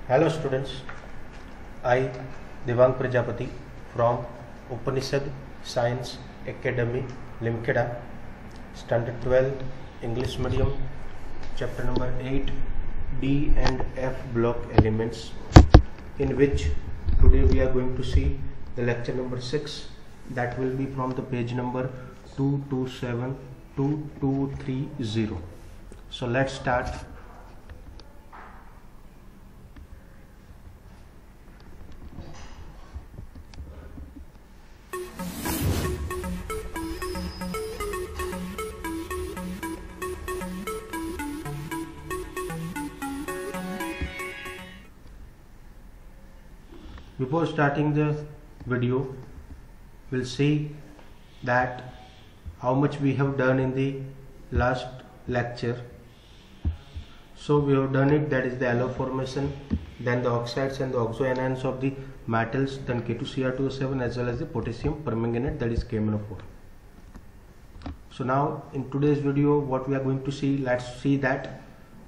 Hello students, I Devang Prajapati from Upanishad Science Academy Limkeda, Standard 12 English Medium, Chapter number 8 D and F block elements, in which today we are going to see the lecture number 6, that will be from the page number 227 to 230. So let's start. Before starting the video, we'll see that how much we have done in the last lecture. So we have done it, that is the alloy formation, then the oxides and the oxoanions of the metals, then K2Cr2O7 as well as the potassium permanganate, that is KMnO4. So now in today's video what we are going to see, let's see that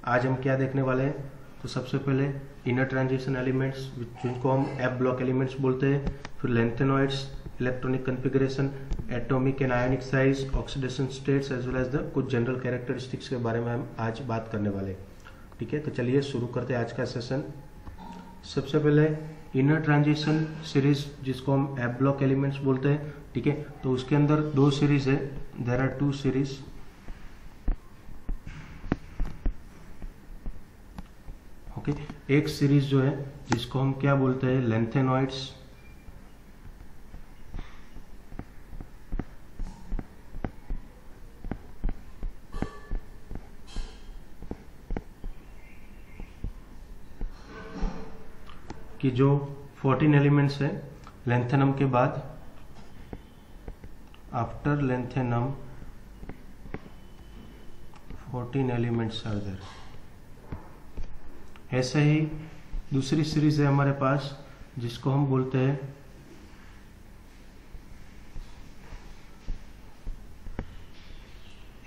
आज हम क्या देखने वाले हैं. तो सबसे पहले inner transition elements जिनको हम एफ ब्लॉक एलिमेंट्स बोलते हैं, फिर lanthanoids, electronic configuration, atomic and ionic size, oxidation states as well as the कुछ जनरल कैरेक्टरिस्टिक्स के बारे में हम आज बात करने वाले हैं. ठीक है, तो चलिए शुरू करते हैं आज का सेशन. सबसे पहले इनर ट्रांजिशन सीरीज जिसको हम एफ ब्लॉक एलिमेंट्स बोलते हैं. ठीक है, तो उसके अंदर दो सीरीज है, there are two series. Okay, एक सीरीज जो है जिसको हम क्या बोलते हैं, लेंथेनॉइड्स, कि जो 14 एलिमेंट्स है लेंथेनम के बाद, after lanthanum 14 elements are there. ऐसे ही दूसरी सीरीज है हमारे पास जिसको हम बोलते हैं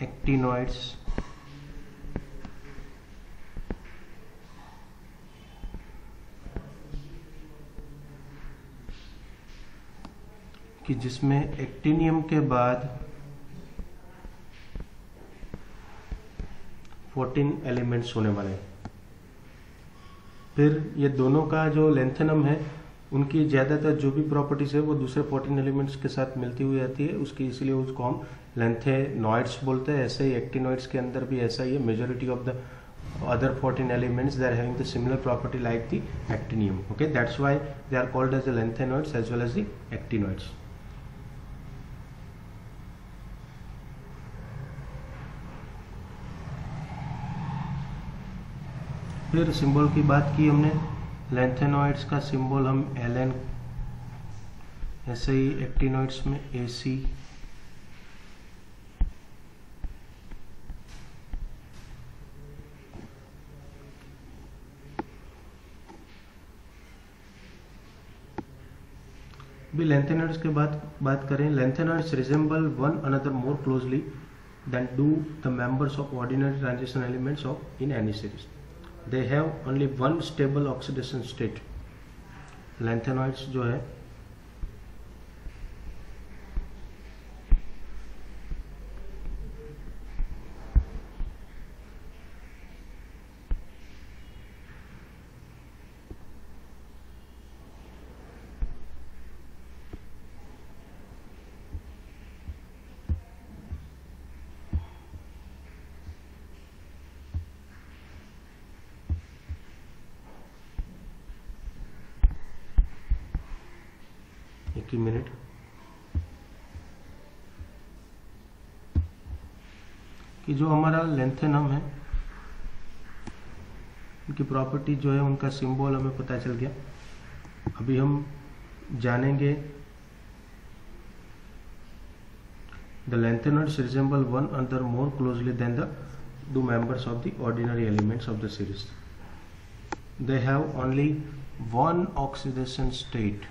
एक्टिनॉइड्स, कि जिसमें एक्टिनियम के बाद 14 एलिमेंट्स होने वाले हैं. फिर ये दोनों का जो लेंथेनम है उनकी ज़्यादातर जो भी प्रॉपर्टीज है वो दूसरे 14 एलिमेंट्स के साथ मिलती हुई आती है उसकी, इसलिए उसको हम लेंथेनॉइड्स बोलते हैं. ऐसे ही एक्टिनॉइड्स के अंदर भी ऐसा ही है, majority of the other 14 elements they are having the similar property like the actinium. Okay, that's why they are called as the lanthanoids as well as the actinoids. फिर सिंबल की बात की हमने, लेंथेनॉइड्स का सिंबल हम Ln, ऐसे ही actinoids में Ac, भी लेंथेनॉइड्स के बात करें, lanthanoids resemble one another more closely than do the members of ordinary transition elements of in any series. They have only one stable oxidation state. Lanthanoids जो है एक ही मिनट, कि जो हमारा लेंथेनम है उनकी प्रॉपर्टी जो है, उनका सिंबल हमें पता चल गया. अभी हम जानेंगे the lanthanoids resemble one another more closely than the do members of the ordinary elements of the series. They have only one oxidation state.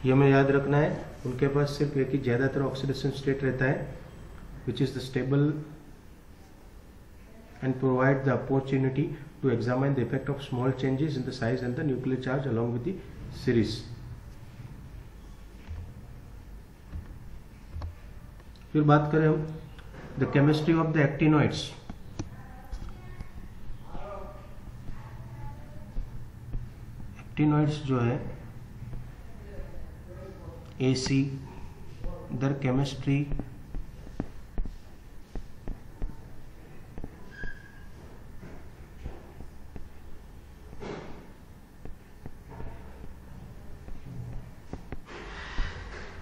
ये हमें याद रखना है, उनके पास सिर्फ एक ही ज़्यादातर ऑक्सीडेशन स्टेट रहता है, which is the stable and provide the opportunity to examine the effect of small changes in the size and the nuclear charge along with the series. फिर बात करें हम the chemistry of the actinoids. actinoids जो है AC, their chemistry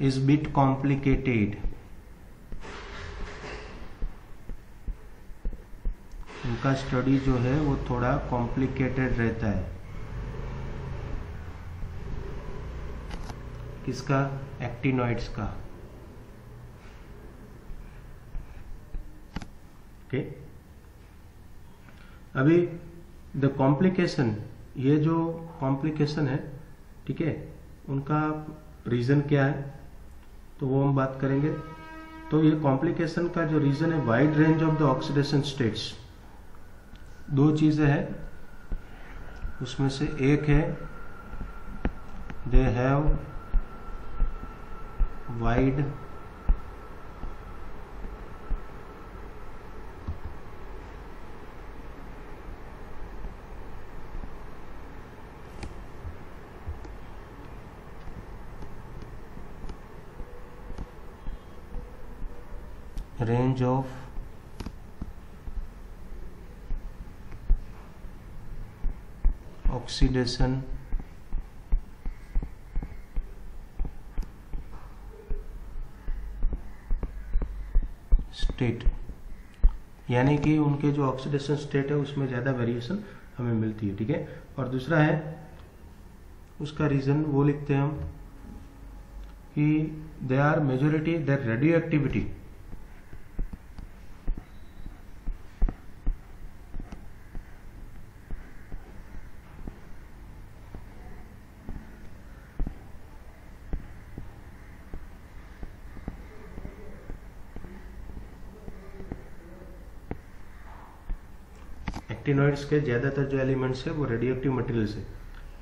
is bit complicated. उनका study जो है वो थोड़ा कॉम्प्लिकेटेड रहता है। किसका? एक्टिनॉइड्स का। ओके, अभी द कॉम्प्लिकेशन, ये जो कॉम्प्लिकेशन है, ठीक है, उनका रीजन क्या है तो वो हम बात करेंगे। तो ये कॉम्प्लिकेशन का जो रीजन है, wide range of the oxidation states. दो चीजें हैं, उसमें से एक है they have wide range of oxidation state, यानी कि उनके जो ऑक्सीडेशन स्टेट है उसमें ज़्यादा वेरिएशन हमें मिलती है, ठीक है। और दूसरा है उसका रीज़न, वो लिखते हैं हम कि they are majority their radio activity, actinoids के ज़्यादातर जो एलिमेंट्स है वो रेडियो एक्टिव मटेरियल्स है,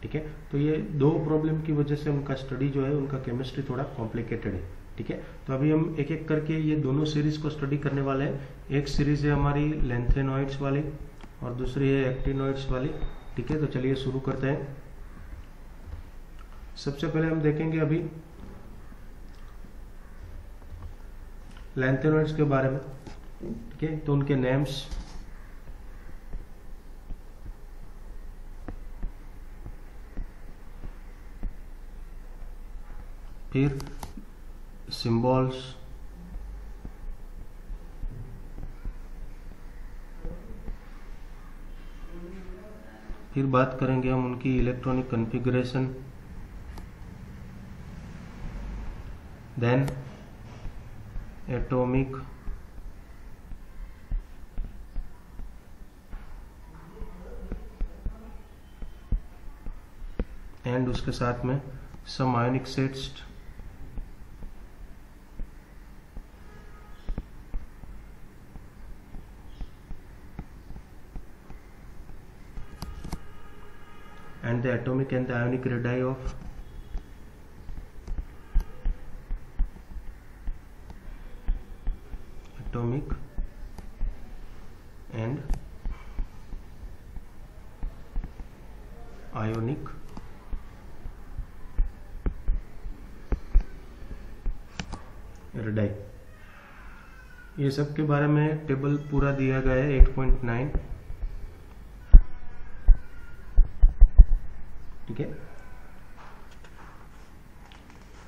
ठीक है। तो ये दो प्रॉब्लम की वजह से उनका स्टडी जो है, उनका केमिस्ट्री थोड़ा कॉम्प्लिकेटेड है, ठीक है। तो अभी हम एक एक करके ये दोनों सीरीज को स्टडी करने वाले हैं। एक सीरीज है हमारी लैंथेनॉइड्स वाली और दूसरी है एक्टिनॉइड्स वाली, ठीक है। तो चलिए शुरू करते हैं। सबसे पहले हम देखेंगे अभी लैंथेनॉइड्स के बारे में, ठीक है। तो उनके नेम्स, फिर सिंबल्स, फिर बात करेंगे हम उनकी electronic configuration, then atomic and उसके साथ में some ionic sets, and the atomic and the ionic radii of atomic and ionic radii। ये सब के बारे में टेबल पूरा दिया गया है 8.9, ठीक है।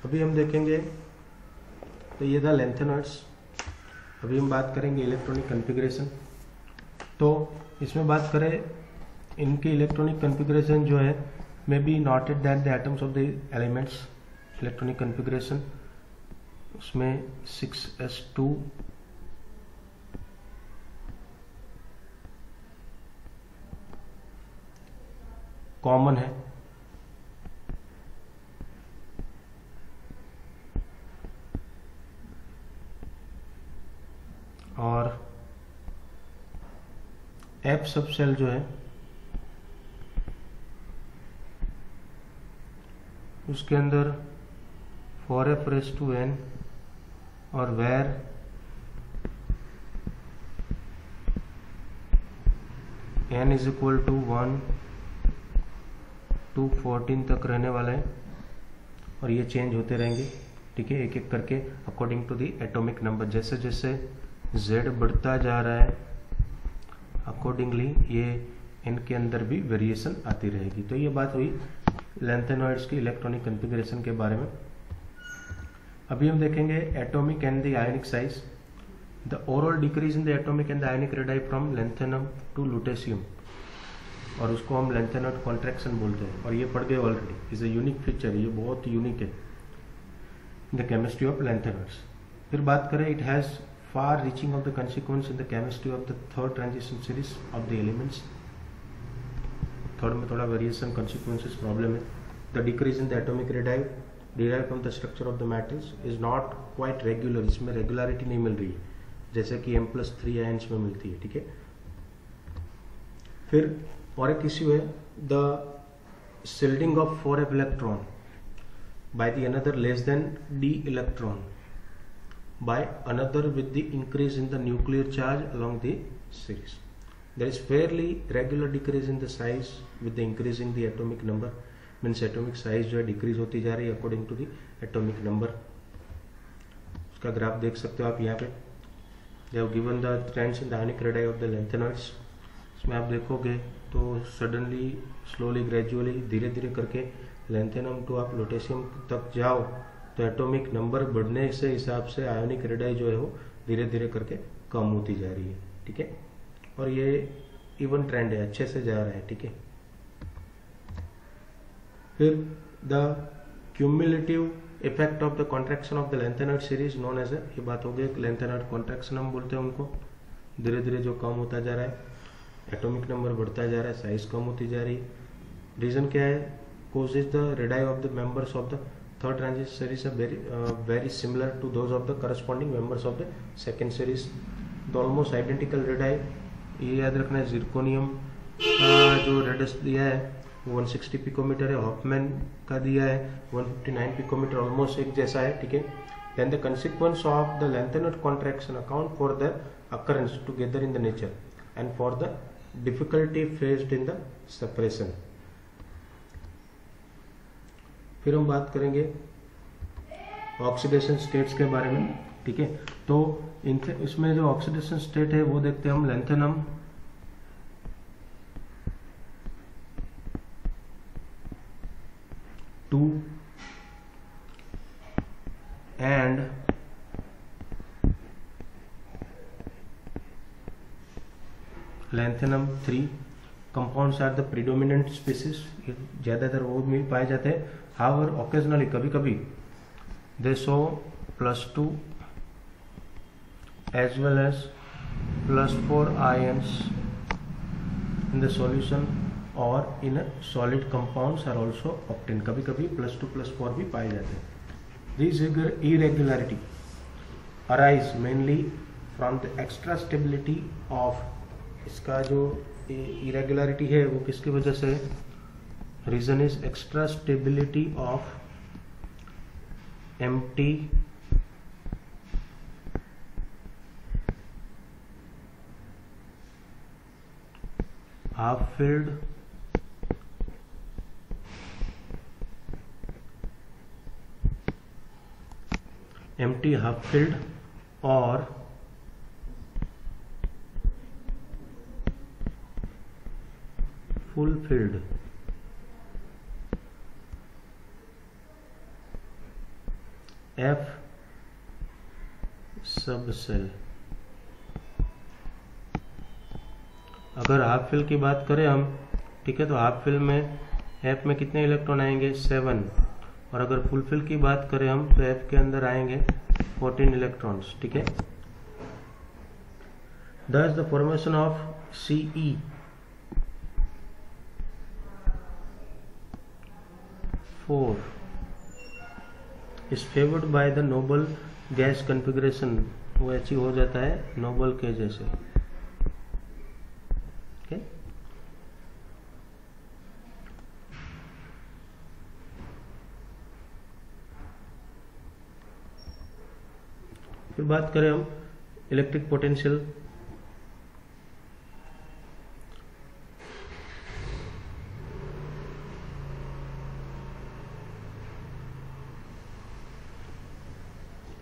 अभी हम देखेंगे, तो ये था लैंथेनॉइड्स। अभी हम बात करेंगे इलेक्ट्रॉनिक कॉन्फ़िगरेशन। तो इसमें बात करें, इनके इलेक्ट्रॉनिक कॉन्फ़िगरेशन जो है may be noted that the atoms of the elements electronic configuration, उसमें 6s2 कॉमन है, और F सब सेल जो है उसके अंदर 4f⁴n और where n is equal to 1 to 14 तक रहने वाला है और ये चेंज होते रहेंगे, ठीक है, एक एक करके according to the atomic number. जैसे जैसे z बढ़ता जा रहा है अकॉर्डिंगली ये इनके अंदर भी वेरिएशन आती रहेगी। तो ये बात हुई लैंथेनॉइड्स की इलेक्ट्रॉनिक कॉन्फ़िगरेशन के बारे में। अभी हम देखेंगे atomic and the ionic size. The overall decrease in the atomic and the ionic radii from lanthanum to lutetium, और उसको हम लैंथेनॉइड कॉन्ट्रैक्शन बोलते हैं, और ये पढ़ गए already. Is a unique feature, ये बहुत यूनिक है द केमिस्ट्री ऑफ लैंथेनॉइड्स। फिर बात करें, it has far reaching of the consequence in the chemistry of the third transition series of the elements। Third में थोड़ा वेरिएशन consequences प्रॉब्लम है। The decrease in the atomic radii derived from the structure of the metals is not quite regular, इसमें regularity नहीं मिल रही है जैसे कि M+3 ions में मिलती है, ठीक है। फिर और एक इश्यू है, the shielding of 4f electron by the another less than d electron by another with the increase in the nuclear charge along the series. There is fairly regular decrease in the size with the increasing the atomic number, means atomic size जो है decrease होती जा रही है according to the atomic number। उसका graph देख सकते हो आप यहाँ पे। They have given the trends in the ionic radii of the lanthanoids। इसमें आप देखोगे तो सडनली स्लोली ग्रेजुअली धीरे धीरे करके लैंथेनम टू आप लुटेशियम तक जाओ तो एटॉमिक नंबर बढ़ने से हिसाब से आयोनिक रेडाई जो है वो धीरे धीरे करके कम होती जा रही है, ठीक है। और ये इवन ट्रेंड है, अच्छे से जा रहा है, ठीक है। फिर the cumulative effect of the contraction of the lanthanoid series known as, ये बात हो गई लैंथेनॉइड कॉन्ट्रैक्शन हम बोलते हैं उनको। धीरे धीरे जो कम होता जा रहा है, एटॉमिक नंबर बढ़ता जा रहा है, साइज कम होती जा रही है। रीजन क्या है? causes the radii of the members of the third transition series are very similar to those of the corresponding members of the second series। तो ऑलमोस्ट आइडेंटिकल रेडाई। ये याद रखना है, जिरकोनियम का जो रेडियस दिया है वो 160 पिकोमीटर है, हॉफमैन का दिया है 159 पिकोमीटर, ऑलमोस्ट एक जैसा है, ठीक है। Then the consequence of the lanthanoid contraction account for the occurrence together in the nature and for the difficulty faced in the separation. फिर हम बात करेंगे ऑक्सीडेशन स्टेट्स के बारे में, ठीक है। तो इसमें जो ऑक्सीडेशन स्टेट है वो देखते हैं हम lanthanum two and lanthanum 3 compounds are the predominant species, ज्यादातर वो मिल पाए जाते हैं। हाउएवर ओकेजनली कभी कभी दे show +2 as well as +4 ions in the solution or in a solid compounds are also obtained। कभी कभी +2 +4 भी पाए जाते हैं। These irregularity arise mainly from the extra stability of, इसका जो irregularity है वो किसकी वजह से? Reason is extra stability of empty half filled empty half filled और full filled F सब सेल। अगर हाफ फिल की बात करें हम, ठीक है, तो हाफ फिल में F में कितने इलेक्ट्रॉन आएंगे? 7। और अगर फुल फिल की बात करें हम तो F के अंदर आएंगे 14 इलेक्ट्रॉन्स, ठीक है। Thus the formation of Ce is favored by the noble gas configuration वो अचीव हो जाता है नोबल के जैसे। ओके, फिर बात करें हम इलेक्ट्रिक पोटेंशियल।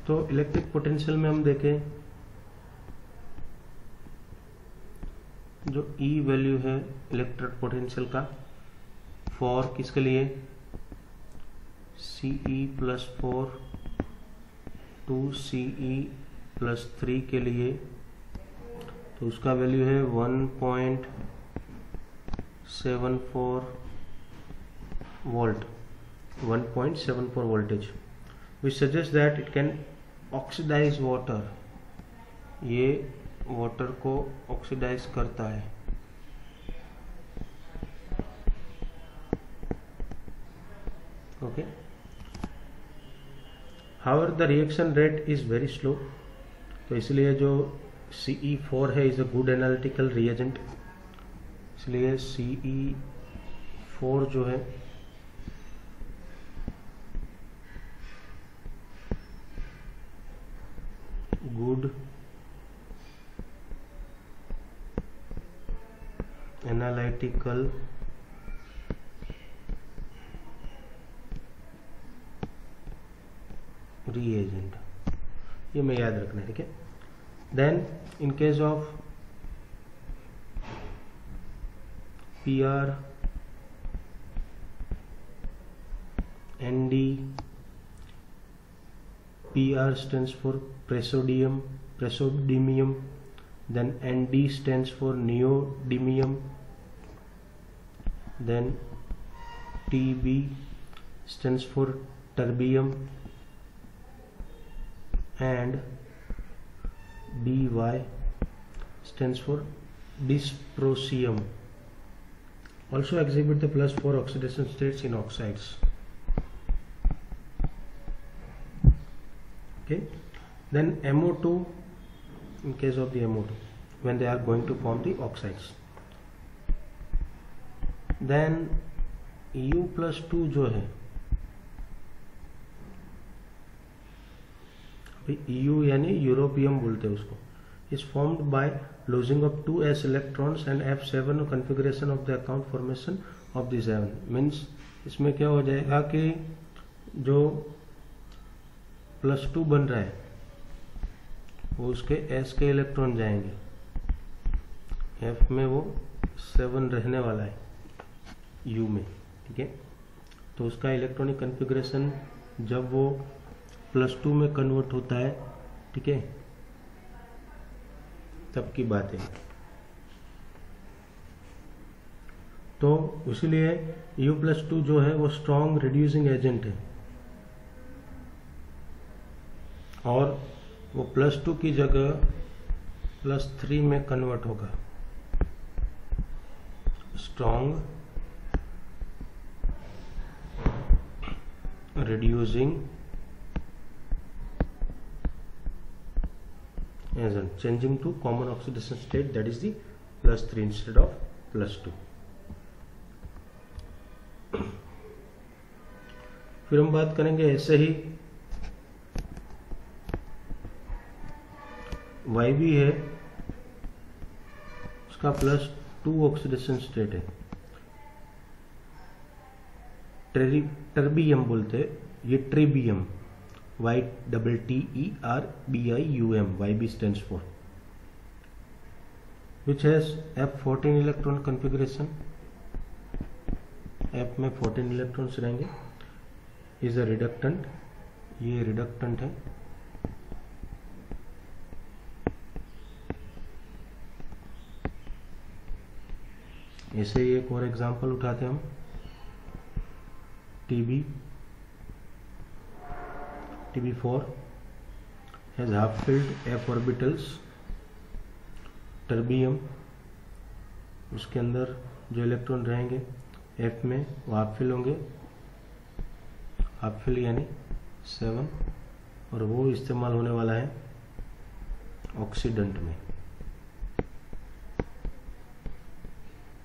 तो इलेक्ट्रिक पोटेंशियल में हम देखें जो E वैल्यू है इलेक्ट्रिक पोटेंशियल का फॉर किसके लिए, CE plus 4 to CE plus 3 के लिए, तो उसका वैल्यू है 1.74 volt, 1.74 voltage, which suggest that it can oxidise water, ये वाटर को ऑक्सीडाइज करता है। Okay, however the reaction rate is very slow, तो इसलिए जो CE4 है is a good analytical reagent, इसलिए CE4 जो है गुड एनालिटिकल reagent, ये मैं याद रखना है, ठीक है। Then in case of PR ND, PR stands for praseodymium, then ND stands for neodymium, then TB stands for terbium, and DY stands for dysprosium. Also exhibit the +4 oxidation states in oxides. Okay, then MO2, in case of the MO2, when they are going to form the oxides, then U+2 जो है, EU यानी europium बोलते हैं उसको, is formed by losing of 2s electrons and F7 configuration of the account formation of the 7, means इसमें क्या हो जाएगा कि जो +2 बन रहा है वो उसके s के इलेक्ट्रॉन जाएंगे, F में वो 7 रहने वाला है U में, ठीक है। तो उसका इलेक्ट्रॉनिक कन्फिग्रेशन जब वो +2 में कन्वर्ट होता है, ठीक है, तब की बात है। तो इसलिए U+2 जो है वो स्ट्रॉन्ग रिड्यूसिंग एजेंट है, और वो +2 की जगह +3 में कन्वर्ट होगा, strong reducing agent, changing to common oxidation state, that is the +3 instead of +2। फिर हम बात करेंगे ऐसे ही YB है, उसका +2 ऑक्सीडेशन स्टेट है, टर्बियम बोलते हैं, ये ट्रिबियम, YTTERBIUM, YB stands for, which has F14 electron configuration, F में 14 इलेक्ट्रॉन्स रहेंगे, is a reductant, ये रिडक्टेंट है, ऐसे ही एक और एग्जांपल उठाते हम, TB4 has half filled f orbitals, terbium, उसके अंदर जो इलेक्ट्रॉन रहेंगे f में वो हाफ फिल होंगे, हाफ फिल यानी 7, और वो इस्तेमाल होने वाला है ऑक्सीडेंट में।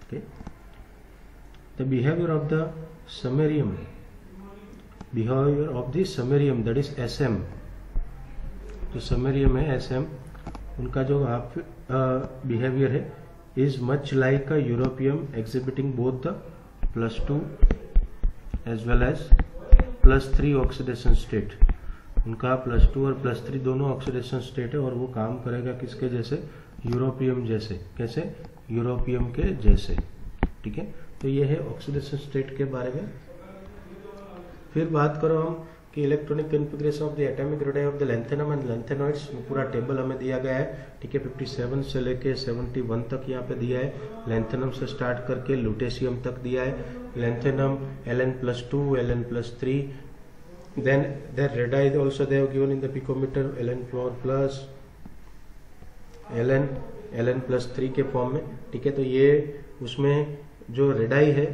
Okay, the behaviour of the samarium, behaviour of the samarium that is SM, जो समैरियम है SM, उनका जो बिहेवियर है is much like a europium exhibiting both the +2 as well as +3 oxidation state. उनका +2 और +3 दोनों ऑक्सीडेशन स्टेट है और वो काम करेगा किसके जैसे, यूरोपियम जैसे। कैसे, यूरोपियम के जैसे। ठीक है, तो ये है ऑक्सीडेशन स्टेट के बारे में। फिर बात करो हम कि electronic configuration of the atomic radius of the lanthanum and lanthanoids, पूरा टेबल हमें दिया गया है। ठीक है, 57 से लेके 71 तक यहाँ पे दिया है। लैंथेनम से स्टार्ट करके लुटेशियम तक दिया है। Lanthanum Ln+2, Ln+3, then their radii also they have given in the picometer, Ln+, Ln+3 के फॉर्म में। ठीक है, तो ये उसमें जो रेडाई है,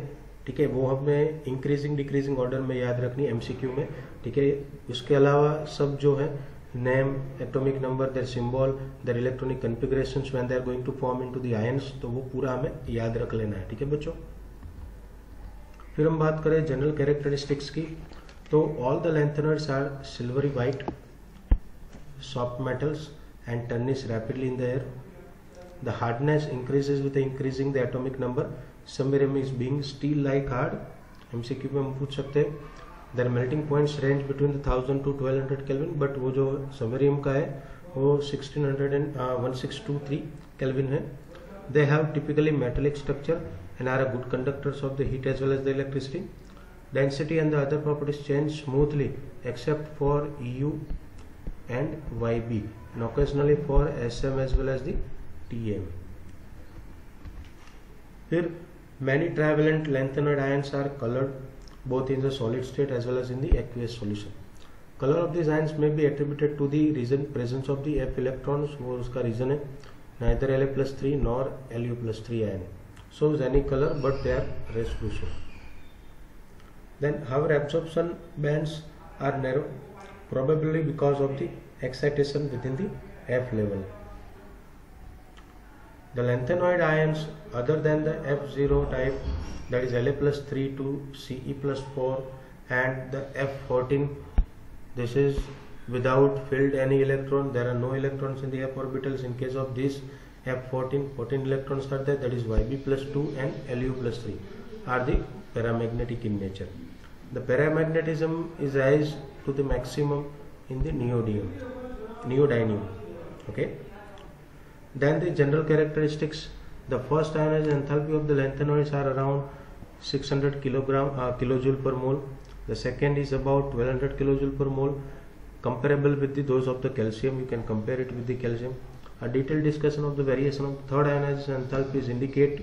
ठीक है, वो हमें इंक्रीजिंग डिक्रीजिंग ऑर्डर में याद रखनी MCQ में। ठीक है, उसके अलावा सब जो है name, atomic number, their symbol, their electronic configurations when they are going to form into the ions, तो वो पूरा हमें याद रख लेना है। ठीक है बच्चों, फिर हम बात करें जनरल कैरेक्टरिस्टिक्स की, तो all the lanthanoids are silvery white, soft metals and tarnish rapidly in the air. The hardness increases with increasing the atomic number. Samarium is being steel like hard, MCQ में हम पूछ सकते हैं। Their melting points range between 1000 to 1200 kelvin, but वो जो samarium का है वो 1623 केल्विन है। They have typically metallic structure and are a good conductors of the heat as well as the electricity. Density and the other properties change smoothly except for EU and YB and occasionally for SM as well as the TM. Here many trivalent lanthanoid ions are colored both in the solid state as well as in the aqueous solution. Color of these ions may be attributed to the presence of the F electrons, वो उसका reason है, neither La+3 nor Lu+3 ion shows any color but they are translucent. Then however absorption bands are narrow, probably because of the excitation within the F level. The lanthanoid ions other than the F0 type, that is La+3 to Ce+4 and the F14, this is without filled any electron, there are no electrons in the F orbitals. In case of this F14, 14 electrons are there, that is Yb+2 and Lu+3 are the paramagnetic in nature. The paramagnetism is raised to the maximum in the neodymium. Okay. Then the general characteristics, the first ionization enthalpy of the lanthanoids are around 600 kilojoule per mole. The second is about 1200 kilojoule per mole, comparable with those of the calcium. You can compare it with the calcium. A detailed discussion of the variation of third ionization enthalpies indicate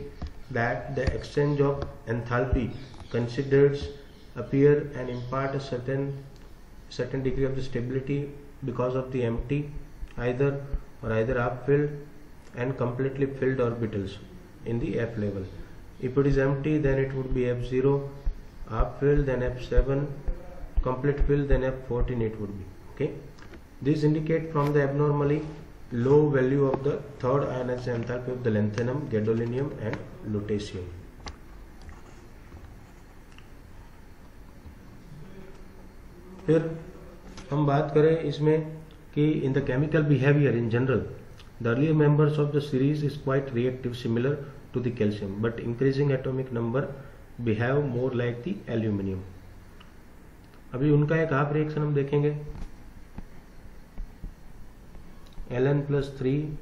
that the exchange of enthalpy considered appear and impart a certain degree of the stability because of the empty, either half filled and completely filled orbitals in the F level. If it is empty, then it would be F0, half filled then F7, complete filled then F14 it would be. Okay, these indicate from the abnormally low value of the third ionization enthalpy of the lanthanum, gadolinium and lutetium. फिर हम बात करें इसमें कि in the chemical behavior in general, the earlier members of the series is quite reactive, similar to the calcium, but increasing atomic number behave more like the aluminium. अभी उनका एक half reaction हम देखेंगे. Ln+3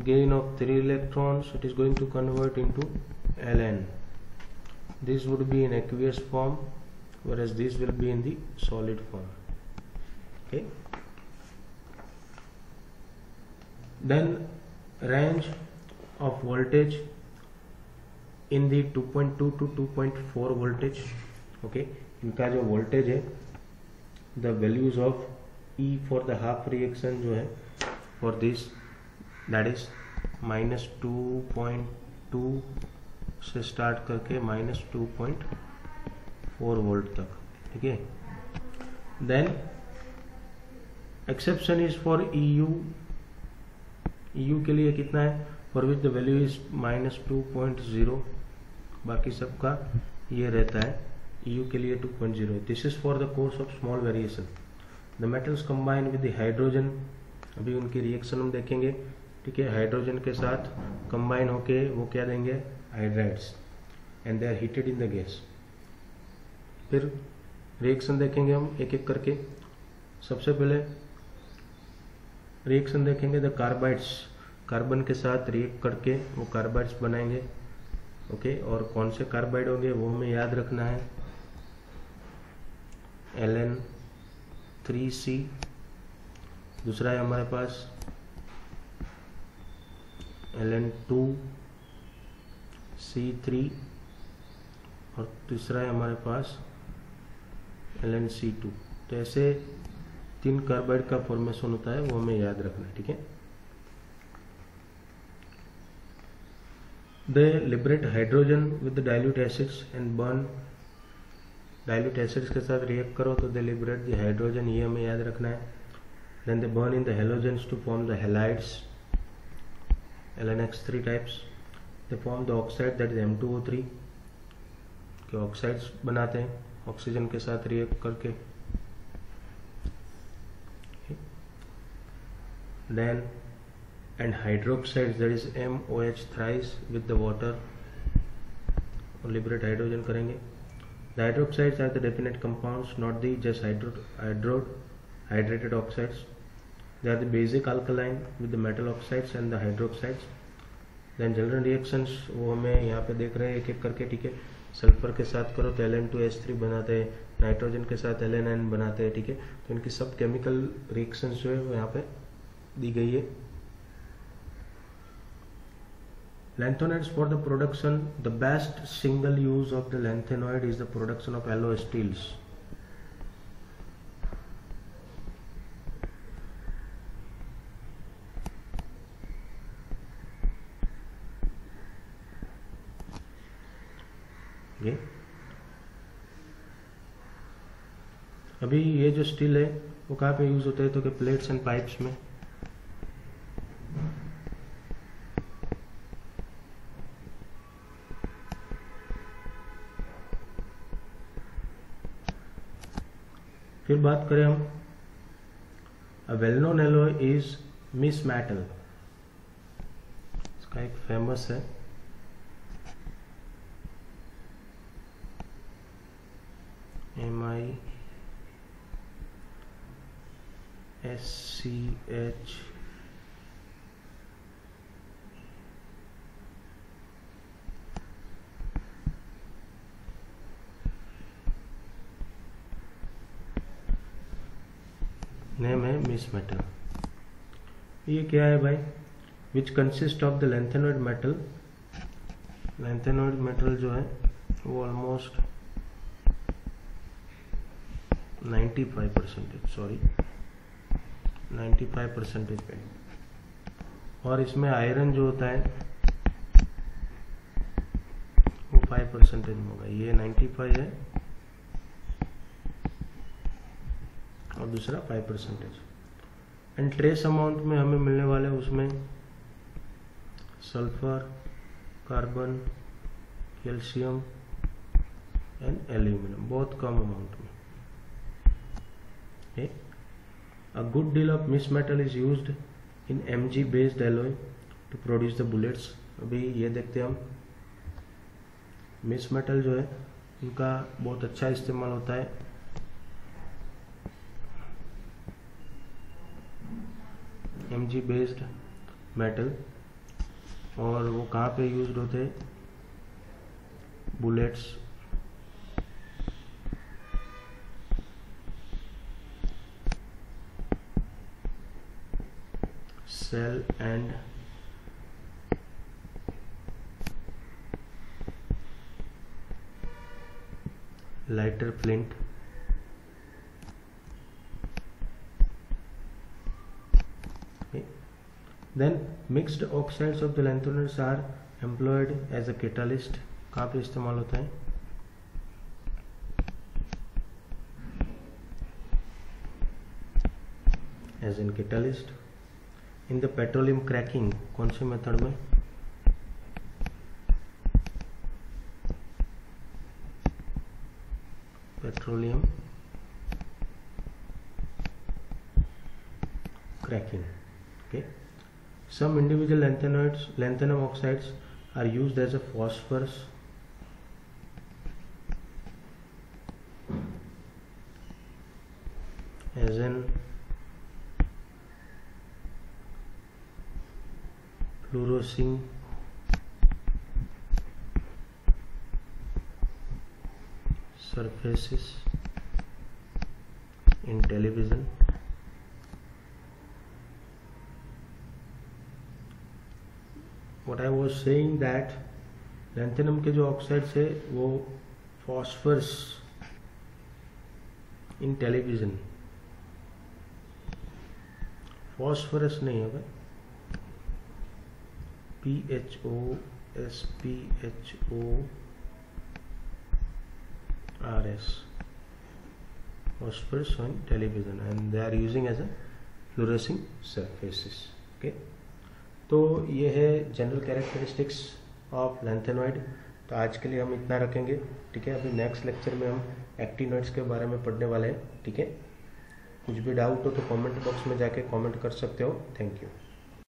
gain of 3 electrons, it is going to convert into Ln. This would be in aqueous form, whereas this will be in the solid form. Okay. Then range of voltage in the 2.2 to 2.4 voltage. Okay, इनका जो voltage है, the values of E for the half reaction जो है for this, that is -2.2 से start करके -2.4 volt तक. ठीक है. Then exception is for EU के लिए कितना है, for which the value is -2.0, बाकी सबका ये रहता है, EU के लिए 2.0। This is for the course of small variation. The metals combine with the hydrogen, अभी उनकी रिएक्शन हम देखेंगे, ठीक है। हाइड्रोजन के साथ कंबाइन होके वो क्या देंगे, hydrides, and they are heated in the gas. फिर रिएक्शन देखेंगे हम एक एक करके। सबसे पहले रिएक्शन देखेंगे द कार्बाइड्स, कार्बन के साथ रिएक्ट करके वो कार्बाइड्स बनाएंगे, ओके। और कौन से कार्बाइड होंगे वो हमें याद रखना है, Ln3C, दूसरा है हमारे पास Ln2C3 और तीसरा है हमारे पास Ln C2। तो ऐसे 3 कार्बाइड का फॉर्मेशन होता है, वो हमें याद रखना है, ठीक है। They liberate hydrogen with dilute acids and burn, dilute acids के साथ रिएक्ट करो तो दे लिबरेट द हाइड्रोजन, ये हमें याद रखना है। Then they burn in the halogens to form the halides, LnX3 types. They form the oxide that is M2O3, के ऑक्साइड्स बनाते हैं ऑक्सीजन के साथ रिएक्ट करके। Then and hydroxides, that is MOH thrice with the water, और liberate hydrogen करेंगे। The hydroxides are the definite compounds, not the just hydrated oxides. They are the basic alkaline with the metal oxides and the hydroxides. Then general reactions वो हमें यहाँ पे देख रहे हैं एक एक करके, ठीक है। सल्फर के साथ करो तो Ln2H3 बनाते हैं, नाइट्रोजन के साथ Ln बनाते हैं, ठीक है। तो इनकी सब केमिकल रिएक्शंस जो है वो यहाँ पे दी गई है। Lanthanoids for the production, the best single use of the lanthanoid is the production of alloy steels. ये अभी ये जो स्टील है वो कहाँ पे यूज होता है, तो कि प्लेट्स एंड पाइप्स में। फिर बात करें हम, a well known alloy is misch metal, इसका एक फेमस है MiSCH नेम है मिस मेटल। ये क्या है भाई, which consist of the lanthanoid metal. Lanthanoid metal जो है वो ऑलमोस्ट 95% पे, और इसमें आयरन जो होता है वो 5% में होगा। ये 95 है और दूसरा 5%। एंड ट्रेस अमाउंट में हमें मिलने वाले उसमें sulphur, carbon, calcium and aluminium, बहुत कम अमाउंट में। A good deal of mixed metal is used in Mg based alloy to produce the bullets। अभी ये देखते हैं हम, मिक्स मेटल जो है इनका बहुत अच्छा इस्तेमाल होता है Mg बेस्ड मेटल, और वो कहाँ पे यूज होते हैं, bullets, shell and lighter flint. Then mixed oxides of the lanthanoids are employed as a catalyst। कहाँ पे इस्तेमाल होता है, as in catalyst. In the petroleum cracking कौन से मेथड में, petroleum cracking. Okay, some individual lanthanum oxides are used as a phosphorus as in fluorescing surfaces in television. What I was saying that lanthanum के जो oxides है वो phosphorus in television, phosphorus नहीं है भाई, PHOSPHORS, phosphorus on television and they are using as a fluorescing surfaces. Okay, तो ये है जनरल कैरेक्टरिस्टिक्स ऑफ लैंथेनॉइड। तो आज के लिए हम इतना रखेंगे, ठीक है। अभी नेक्स्ट लेक्चर में हम एक्टिनॉइड्स के बारे में पढ़ने वाले हैं, ठीक है। कुछ भी डाउट हो तो कमेंट बॉक्स में जाके कमेंट कर सकते हो। Thank you.